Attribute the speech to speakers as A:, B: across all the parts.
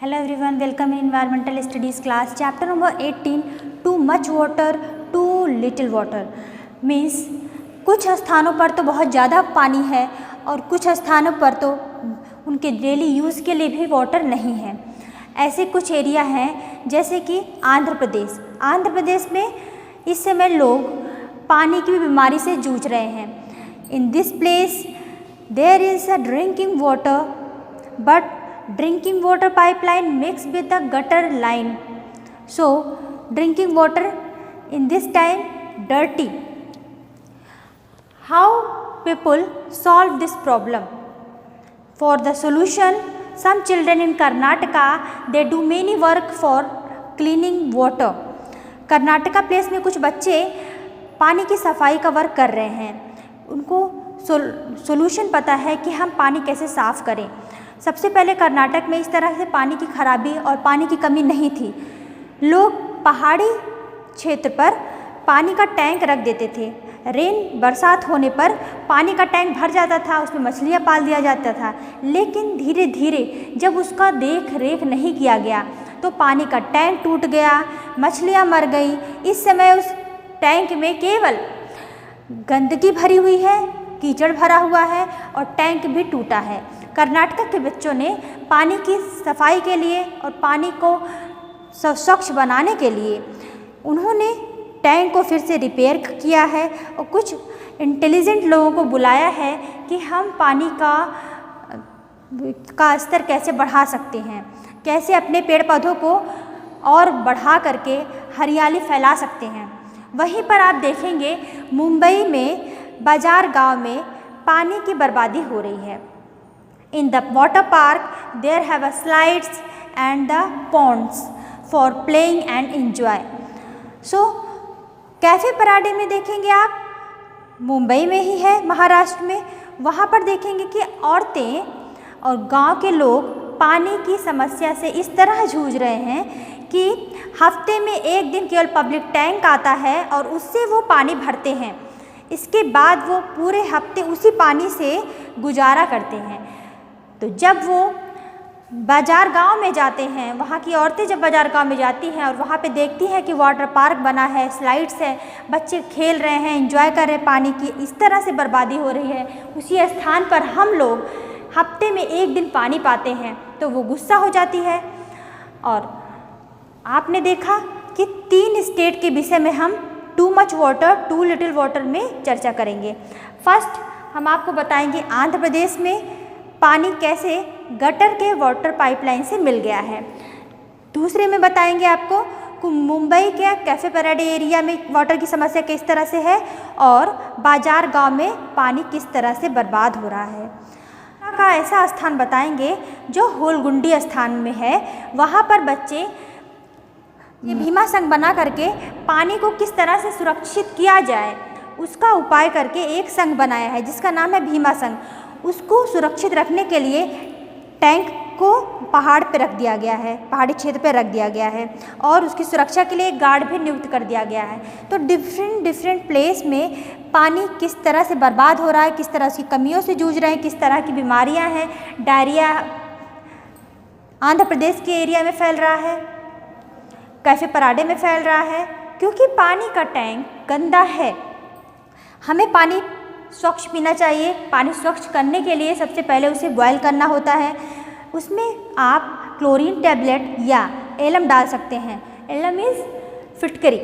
A: Hello everyone, welcome in environmental studies class. Chapter number 18, too much water, too little water. Means कुछ स्थानों पर तो बहुत ज़्यादा पानी है और कुछ स्थानों पर तो उनके डेली यूज़ के लिए भी वाटर नहीं है। ऐसे कुछ एरिया हैं जैसे कि आंध्र प्रदेश। आंध्र प्रदेश में इस समय लोग पानी की बीमारी से जूझ रहे हैं। In this place there is a drinking water but drinking water pipeline mixed with the gutter line, so drinking water in this time dirty. How people solve this problem? For the solution, some children in Karnataka they do many work for cleaning water. Karnataka place में कुछ बच्चे पानी की सफाई का work कर रहे हैं। उनको सोल्यूशन पता है कि हम पानी कैसे साफ़ करें। सबसे पहले कर्नाटक में इस तरह से पानी की खराबी और पानी की कमी नहीं थी। लोग पहाड़ी क्षेत्र पर पानी का टैंक रख देते थे। बरसात होने पर पानी का टैंक भर जाता था, उसमें मछलियाँ पाल दिया जाता था। लेकिन धीरे धीरे जब उसका देख रेख नहीं किया गया तो पानी का टैंक टूट गया, मछलियाँ मर गई। इस समय उस टैंक में केवल गंदगी भरी हुई है, कीचड़ भरा हुआ है और टैंक भी टूटा है। कर्नाटक के बच्चों ने पानी की सफाई के लिए और पानी को स्वच्छ बनाने के लिए उन्होंने टैंक को फिर से रिपेयर किया है और कुछ इंटेलिजेंट लोगों को बुलाया है कि हम पानी का स्तर कैसे बढ़ा सकते हैं, कैसे अपने पेड़ पौधों को और बढ़ा करके हरियाली फैला सकते हैं। वहीं पर आप देखेंगे मुंबई में बाजार गांव में पानी की बर्बादी हो रही है। In the water park, there have a slides and the ponds for playing and enjoy. So, Cafe Parade में देखेंगे आप, मुंबई में ही है महाराष्ट्र में, वहाँ पर देखेंगे कि औरतें और गांव के लोग पानी की समस्या से इस तरह जूझ रहे हैं कि हफ्ते में एक दिन केवल पब्लिक टैंक आता है और उससे वो पानी भरते हैं। इसके बाद वो पूरे हफ्ते उसी पानी से गुजारा करते हैं। तो जब वो बाज़ार गांव में जाते हैं, वहाँ की औरतें जब बाज़ार गांव में जाती हैं और वहाँ पे देखती हैं कि वाटर पार्क बना है, स्लाइड्स है, बच्चे खेल रहे हैं, एंजॉय कर रहे हैं, पानी की इस तरह से बर्बादी हो रही है, उसी स्थान पर हम लोग हफ्ते में एक दिन पानी पाते हैं तो वो गुस्सा हो जाती है। और आपने देखा कि 3 स्टेट के विषय में हम too much water too little water में चर्चा करेंगे। फर्स्ट हम आपको बताएंगे आंध्र प्रदेश में पानी कैसे गटर के वाटर पाइपलाइन से मिल गया है। दूसरे में बताएंगे आपको कि मुंबई के कैफ़े पराडे एरिया में वाटर की समस्या किस तरह से है और बाजार गांव में पानी किस तरह से बर्बाद हो रहा है। का ऐसा स्थान बताएंगे जो होलगुंडी स्थान में है। वहाँ पर बच्चे ये भीमा संघ बना करके पानी को किस तरह से सुरक्षित किया जाए उसका उपाय करके एक संघ बनाया है जिसका नाम है भीमा संघ। उसको सुरक्षित रखने के लिए टैंक को पहाड़ पे रख दिया गया है, पहाड़ी क्षेत्र पे रख दिया गया है और उसकी सुरक्षा के लिए एक गार्ड भी नियुक्त कर दिया गया है। तो डिफरेंट प्लेस में पानी किस तरह से बर्बाद हो रहा है, किस तरह की कमियों से जूझ रहे हैं, किस तरह की बीमारियां हैं। डायरिया आंध्र प्रदेश के एरिया में फैल रहा है, कैफ़े पराडे में फैल रहा है क्योंकि पानी का टैंक गंदा है। हमें पानी स्वच्छ पीना चाहिए। पानी स्वच्छ करने के लिए सबसे पहले उसे बॉयल करना होता है। उसमें आप क्लोरीन टैबलेट या एलम डाल सकते हैं। एलम इज़ फिटकरी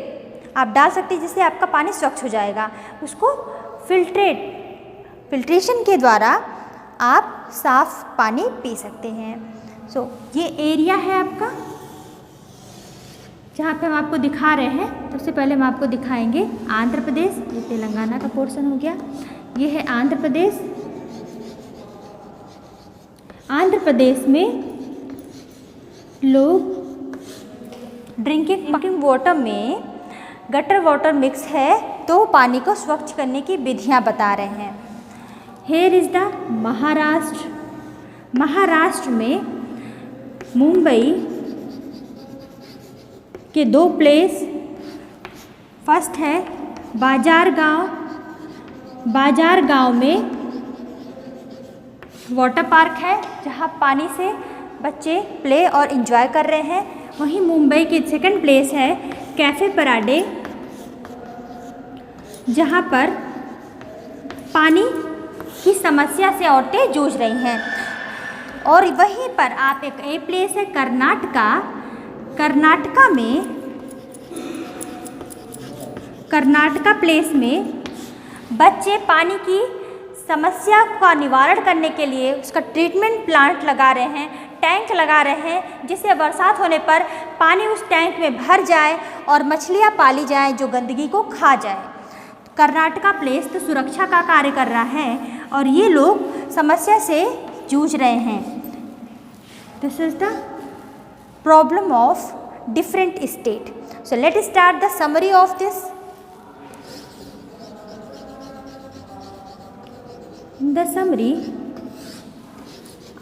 A: आप डाल सकते हैं जिससे आपका पानी स्वच्छ हो जाएगा। उसको फिल्ट्रेशन के द्वारा आप साफ़ पानी पी सकते हैं। ये एरिया है आपका जहाँ पे हम आपको दिखा रहे हैं। सबसे पहले हम आपको दिखाएंगे आंध्र प्रदेश, ये तेलंगाना का पोर्शन हो गया। ये है आंध्र प्रदेश। आंध्र प्रदेश में लोग ड्रिंकिंग वाटर में गटर वाटर मिक्स है तो पानी को स्वच्छ करने की विधियां बता रहे हैं। Here is the Maharashtra. Maharashtra में मुंबई के 2 प्लेस। फर्स्ट है बाजार गांव। बाजार गांव में वाटर पार्क है जहां पानी से बच्चे प्ले और इन्जॉय कर रहे हैं। वहीं मुंबई की सेकंड प्लेस है कैफ़े पराडे, जहाँ पर पानी की समस्या से औरतें जूझ रही हैं। और वहीं पर आप एक प्लेस है कर्नाटका प्लेस में बच्चे पानी की समस्या का निवारण करने के लिए उसका ट्रीटमेंट प्लांट लगा रहे हैं, टैंक लगा रहे हैं, जिससे बरसात होने पर पानी उस टैंक में भर जाए और मछलियाँ पाली जाएं जो गंदगी को खा जाए। कर्नाटका प्लेस तो सुरक्षा का कार्य कर रहा है और ये लोग समस्या से जूझ रहे हैं। This is the problem of different state. So let start the summary of this. In the summary,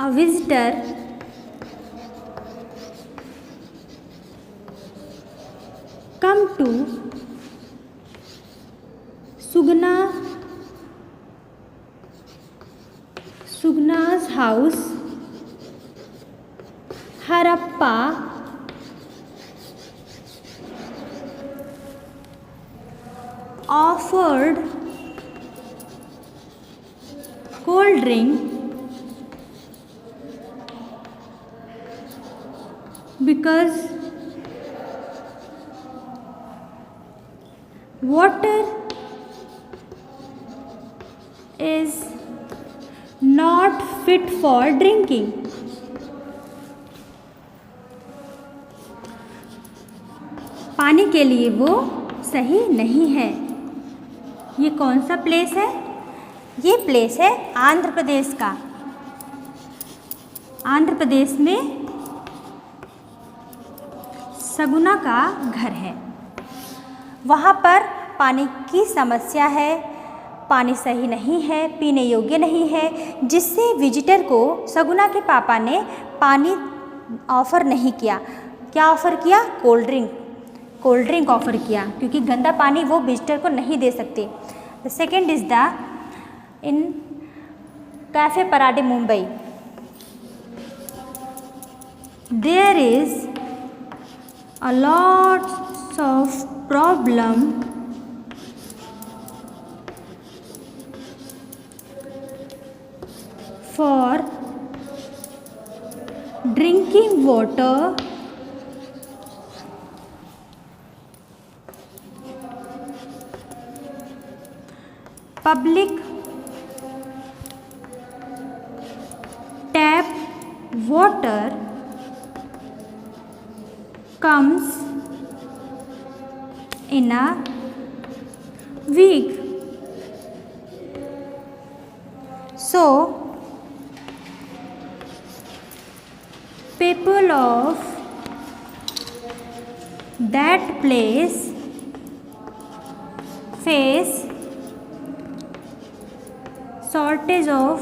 A: a visitor come to Sugna's house, Harappa offered cold drink because water is not fit for drinking. पानी के लिए वो सही नहीं है। ये कौन सा प्लेस है? ये प्लेस है आंध्र प्रदेश का। आंध्र प्रदेश में सगुना का घर है। वहाँ पर पानी की समस्या है, पानी सही नहीं है, पीने योग्य नहीं है, जिससे विजिटर को सगुना के पापा ने पानी ऑफ़र नहीं किया। क्या ऑफ़र किया? कोल्ड ड्रिंक ऑफ़र किया, क्योंकि गंदा पानी वो विजिटर को नहीं दे सकते। The second is the in Cafe Parade, Mumbai, there is a lot of problem for drinking water, public tap water comes in a week. So, people of that place face shortage of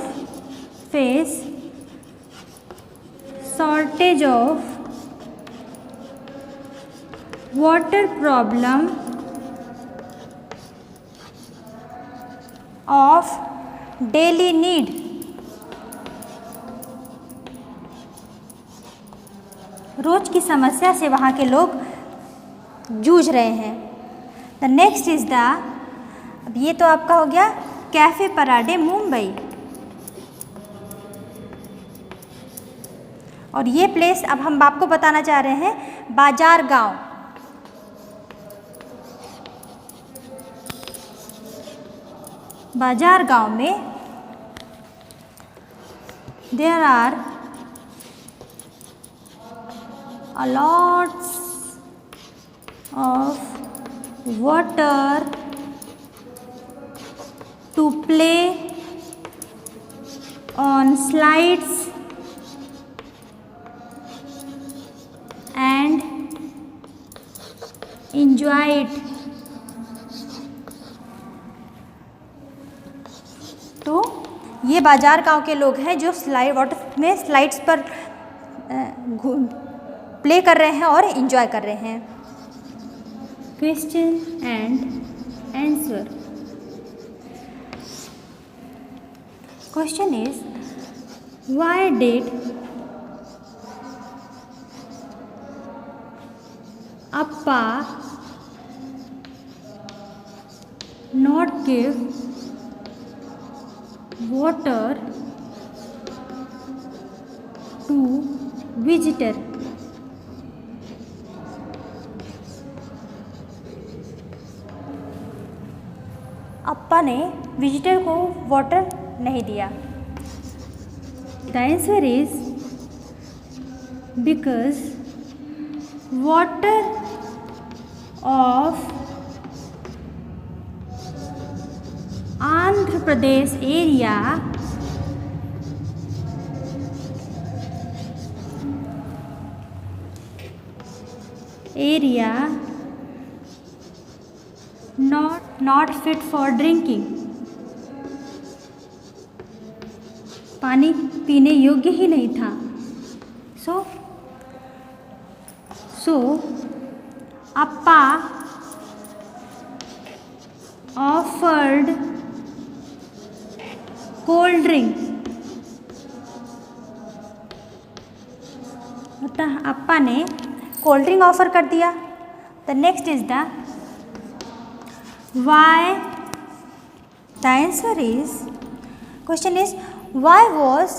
A: water problem of daily need. रोज की समस्या से वहाँ के लोग जूझ रहे हैं। The next is the, अब ये तो आपका हो गया कैफे पराडे मुंबई, और ये प्लेस अब हम आपको बताना चाह रहे हैं बाजार गांव। बाजार गांव में there are a lots of water to play on slides and enjoy it. तो ये बाजार गांव के लोग हैं जो वाटर में स्लाइड्स पर प्ले कर रहे हैं और एंजॉय कर रहे हैं। Question and answer. Question is, why did Appa not give water to visitor. अप्पा ने विजिटर को वाटर नहीं दिया. The answer is because water of Andhra Pradesh area not fit for drinking. पानी पीने योग्य ही नहीं था. So Appa offered cold drink. अप्पा ने कोल्ड ड्रिंक ऑफर कर दिया. The next is the Y. The answer is question is why was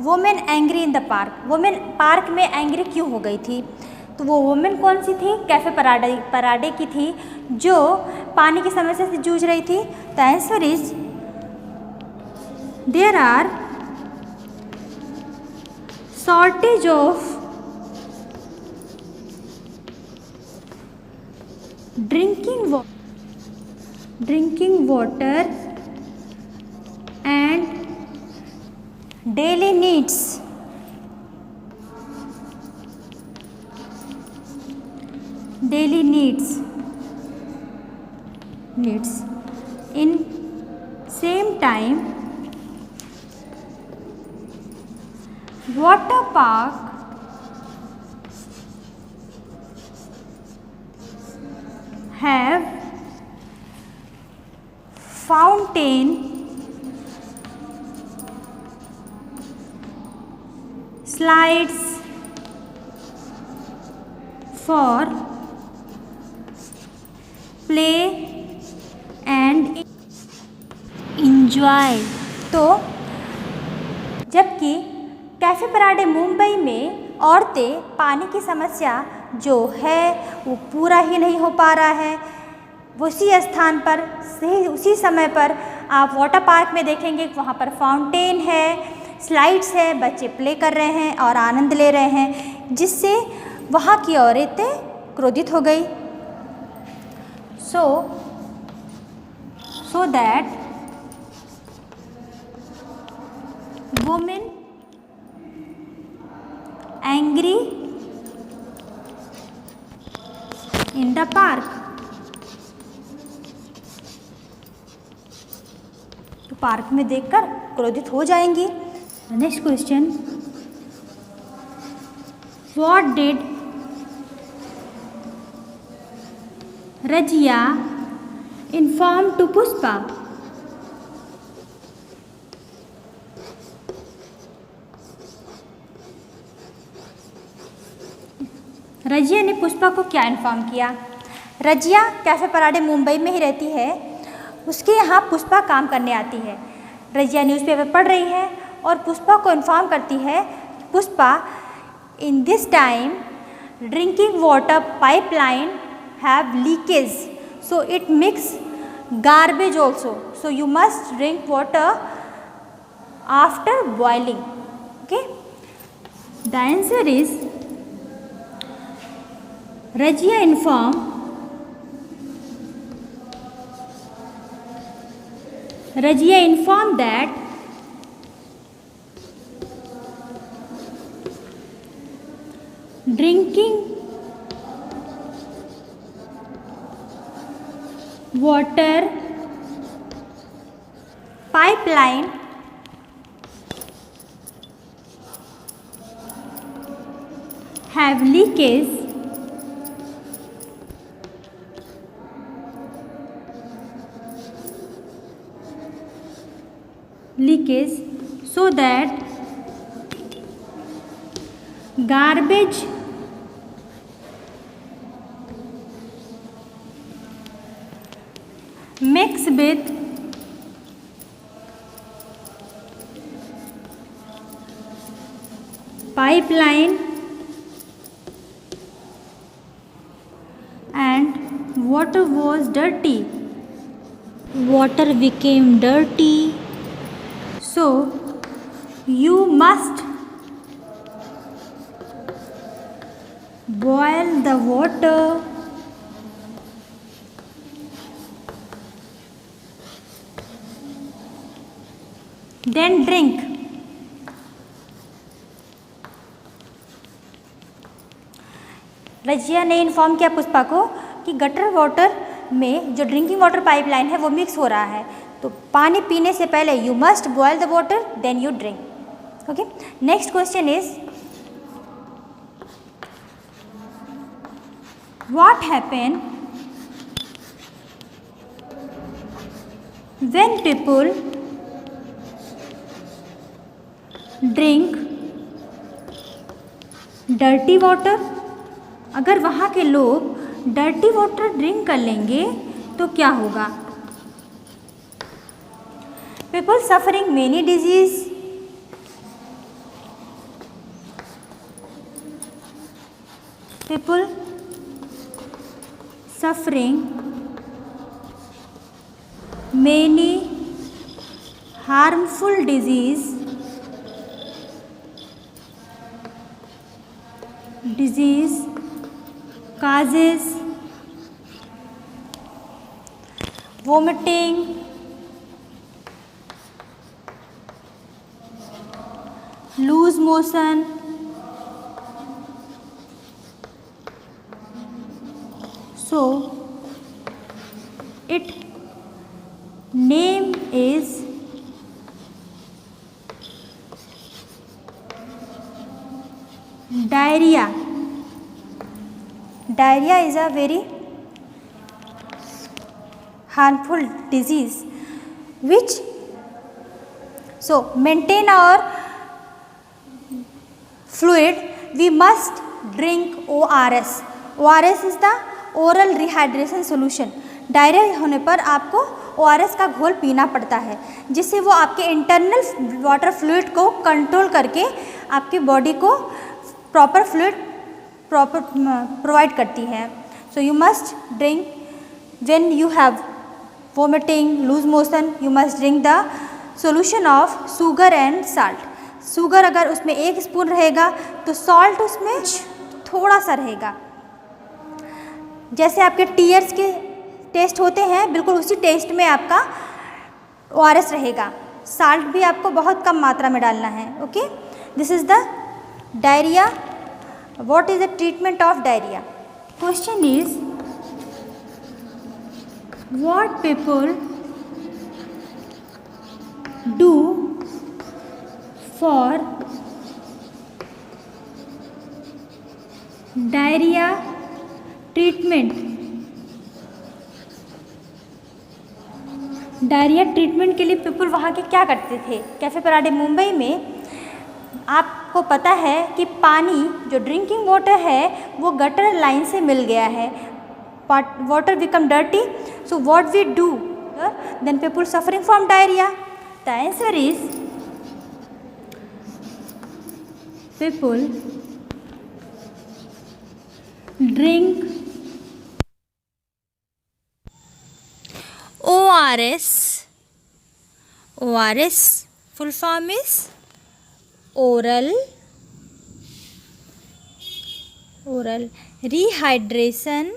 A: women angry in the park. Women park में angry क्यों हो गई थी? तो वो वुमेन कौन सी थी? कैफे पराडे की थी जो पानी की समस्या से जूझ रही थी. The answer is there are shortage of drinking water and daily needs. In same time, water park have fountain, slides for play and enjoy. तो जबकि कैफे पराडे मुंबई में औरतें पानी की समस्या जो है वो पूरा ही नहीं हो पा रहा है, उसी स्थान पर सही उसी समय पर आप वाटर पार्क में देखेंगे वहाँ पर फाउंटेन है, स्लाइड्स है, बच्चे प्ले कर रहे हैं और आनंद ले रहे हैं, जिससे वहाँ की औरतें क्रोधित हो गई. so that women angry in the park. तो पार्क में देखकर क्रोधित हो जाएंगी. Next question, what did Razia inform to Pushpa. Razia ने पुष्पा को क्या इन्फॉर्म किया? रजिया कैफे पराडे मुंबई में ही रहती है, उसके यहाँ पुष्पा काम करने आती है. रजिया न्यूज़पेपर पढ़ रही है और पुष्पा को इन्फॉर्म करती है, Pushpa in this time drinking water pipeline have leakage, so it mix garbage also, so you must drink water after boiling. Okay, the answer is Rajia informed that drinking water pipeline have leakage so that garbage with pipeline and water was dirty. Water became dirty, so you must boil the water then drink. Razia ने inform किया पुष्पा को कि gutter water में जो drinking water pipeline है वो mix हो रहा है, तो पानी पीने से पहले you must boil the water then you drink. Okay, next question is what happen when people drink dirty water. अगर वहाँ के लोग डर्टी वाटर ड्रिंक कर लेंगे तो क्या होगा? People suffering many disease, people suffering many harmful disease causes vomiting, loose motion, so its name is diarrhea. Diarrhea is a very harmful disease which, so maintain our fluid we must drink ORS. ORS is the oral rehydration solution. Diarrhoea होने पर आपको ORS का घोल पीना पड़ता है, जिससे वो आपके इंटरनल वाटर फ्लूइड को कंट्रोल करके आपकी बॉडी को प्रॉपर फ्लूइड प्रोवाइड करती है। So you must drink when you have vomiting, loose motion, you must drink the solution of sugar and salt. Sugar अगर उसमें 1 स्पून रहेगा तो सॉल्ट उसमें थोड़ा सा रहेगा। जैसे आपके टीयर्स के टेस्ट होते हैं, बिल्कुल उसी टेस्ट में आपका ORS रहेगा। साल्ट भी आपको बहुत कम मात्रा में डालना है। Okay, this is the diarrhoea. What is the treatment of diarrhea? Question is, what people do for diarrhea treatment? Diarrhoea treatment के लिए पीपल वहाँ के क्या करते थे? कैफे पराडे मुंबई में आपको पता है कि पानी जो ड्रिंकिंग वाटर है वो गटर लाइन से मिल गया है, water become dirty, so what we do then people suffering from diarrhoea? The answer is people drink ORS. ORS full form is oral rehydration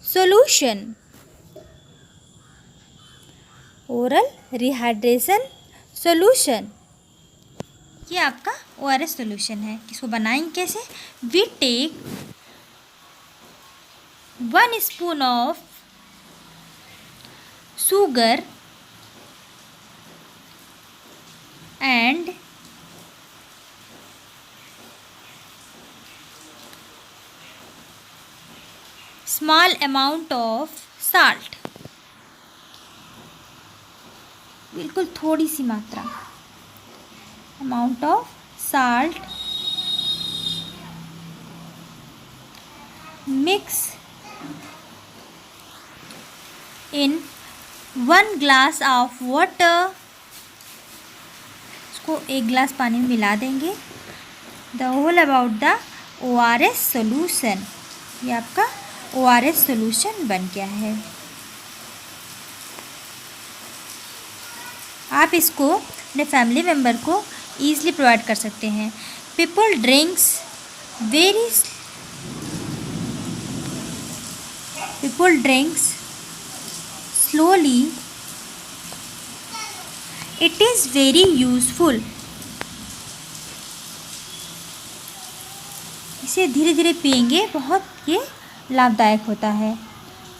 A: solution. Oral rehydration solution, ये आपका ORS solution है। इसको बनाएंगे कैसे? We take 1 spoon of sugar and small amount of salt, बिल्कुल थोड़ी सी मात्रा, amount of salt, mix in 1 glass of water, इसको 1 गिलास पानी में मिला देंगे। The whole about the ORS solution, ये आपका ORS सोल्यूशन बन गया है। आप इसको अपने फैमिली मेम्बर को ईज़िली प्रोवाइड कर सकते हैं। People drinks slowly, it is very useful, इसे धीरे धीरे पिएंगे, बहुत ये लाभदायक होता है।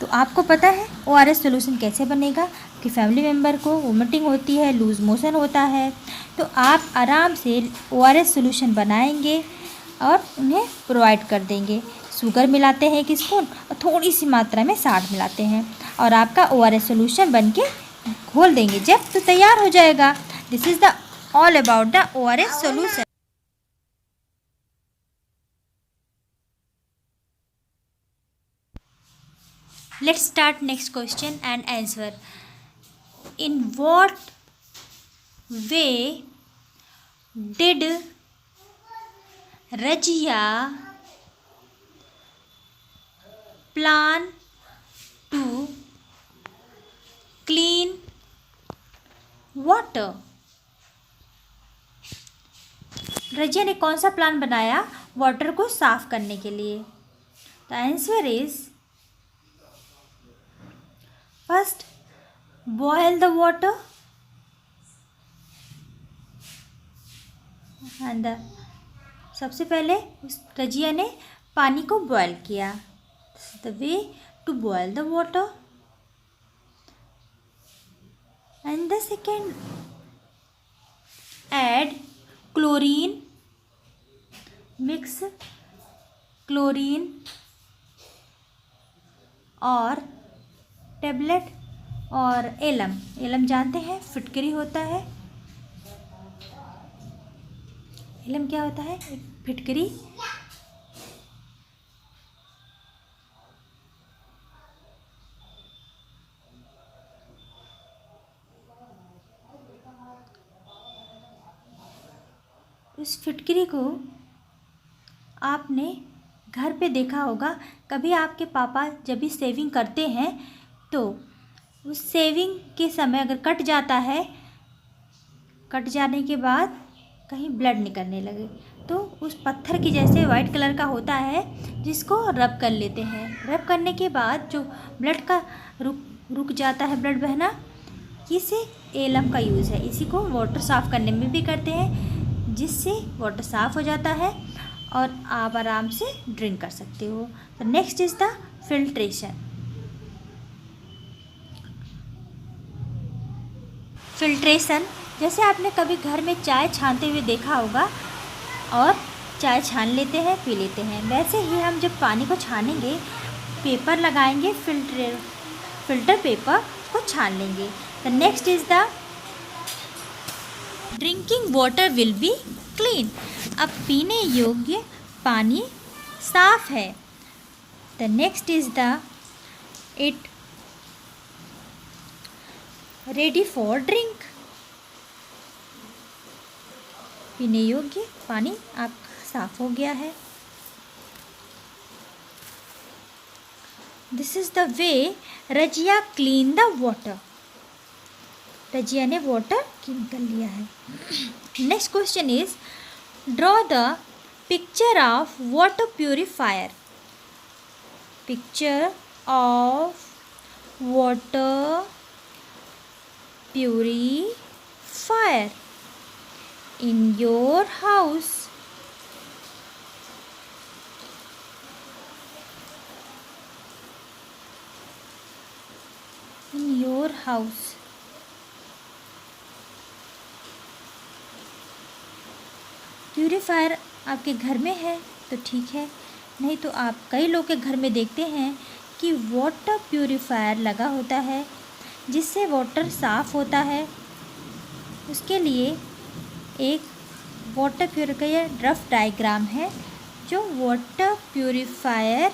A: तो आपको पता है ORS सोल्यूशन कैसे बनेगा कि फैमिली मेम्बर को वोमिटिंग होती है, लूज़ मोशन होता है, तो आप आराम से ORS सोल्यूशन बनाएंगे और उन्हें प्रोवाइड कर देंगे। शुगर मिलाते हैं 1 स्पून और थोड़ी सी मात्रा में साल्ट मिलाते हैं और आपका ORS सोल्यूशन बन के घोल देंगे जब तो तैयार हो जाएगा। This is the all about the ORS solution. Let's start next question and answer. In what way did Rajia plan to clean water? Razia ने कौन सा प्लान बनाया वाटर को साफ करने के लिए? The answer is first boil the water and सबसे पहले उस रजिया ने पानी को बॉयल किया। The way to boil the water. And the second, add chlorine, mix chlorine और टेबलेट और एलम जानते हैं फिटकरी होता है। एलम क्या होता है? एक फिटकरी। उस फिटकरी को आपने घर पे देखा होगा, कभी आपके पापा जब भी शेविंग करते हैं तो उस शेविंग के समय अगर कट जाता है, कट जाने के बाद कहीं ब्लड निकलने लगे तो उस पत्थर की जैसे वाइट कलर का होता है जिसको रब कर लेते हैं। रब करने के बाद जो ब्लड का रुक जाता है ब्लड बहना, इसे एलम का यूज़ है। इसी को वाटर साफ़ करने में भी करते हैं जिससे वाटर साफ़ हो जाता है और आप आराम से ड्रिंक कर सकते हो। तो next is the filtration. Filtration जैसे आपने कभी घर में चाय छानते हुए देखा होगा और चाय छान लेते हैं, पी लेते हैं, वैसे ही हम जब पानी को छानेंगे पेपर लगाएंगे, फिल्टर पेपर को छान लेंगे। The next is the drinking water will be clean. अब पीने योग्य पानी साफ है। The next is the it ready for drink. पीने योग्य पानी आप साफ हो गया है। This is the way Razia clean the water. Razia ने वाटर क्लीन कर लिया है। Next question is draw the picture of water purifier. Picture of water purifier in your house. In your house. Purifier आपके घर में है तो ठीक है, नहीं तो आप कई लोग के घर में देखते हैं कि वाटर प्यूरीफायर लगा होता है जिससे वाटर साफ़ होता है। उसके लिए एक वाटर प्यूरिफायर रफ डायग्राम है जो वाटर प्यूरिफायर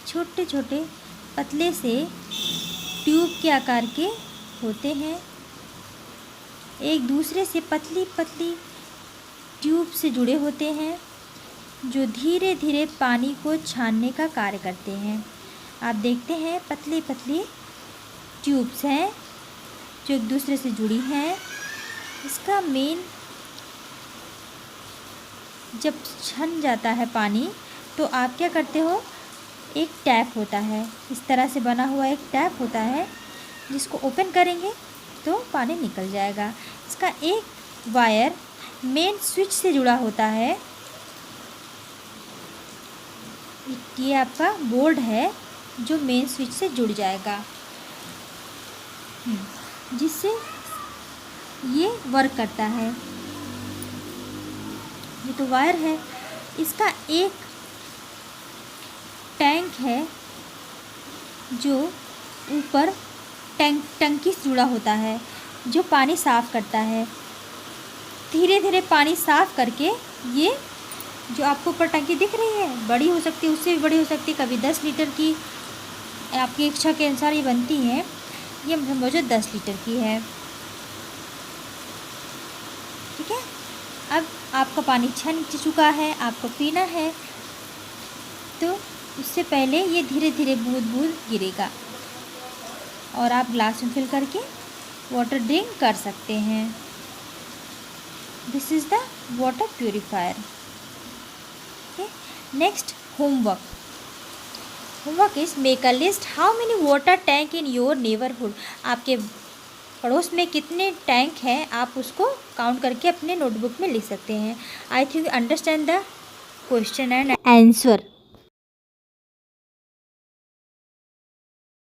A: छोटे छोटे पतले से ट्यूब के आकार के होते हैं। एक दूसरे से पतली पतली ट्यूब से जुड़े होते हैं जो धीरे धीरे पानी को छानने का कार्य करते हैं। आप देखते हैं पतली पतली ट्यूब्स हैं जो एक दूसरे से जुड़ी हैं। इसका मेन, जब छन जाता है पानी तो आप क्या करते हो, एक टैप होता है, इस तरह से बना हुआ एक टैप होता है जिसको ओपन करेंगे तो पानी निकल जाएगा। इसका एक वायर मेन स्विच से जुड़ा होता है। ये आपका बोर्ड है जो मेन स्विच से जुड़ जाएगा, जिससे ये वर्क करता है। ये तो वायर है। इसका एक टैंक है जो ऊपर टंकी से जुड़ा होता है जो पानी साफ़ करता है। धीरे धीरे पानी साफ़ करके ये जो आपको ऊपर टंकी दिख रही है, बड़ी हो सकती है, उससे भी बड़ी हो सकती है, कभी 10 लीटर की आपकी इच्छा के अनुसार ये बनती है। ये मुझे 10 लीटर की है। ठीक है, अब आपका पानी छन चुका है, आपको पीना है तो उससे पहले ये धीरे धीरे बूंद बूंद गिरेगा और आप ग्लास में फिल करके वाटर ड्रिंक कर सकते हैं। This is the water purifier. Next, homework. Homework is make a list how many water tank in your neighbourhood. आपके पड़ोस में कितने टैंक हैं आप उसको काउंट करके अपने नोटबुक में लिख सकते हैं। I think understand the question and answer.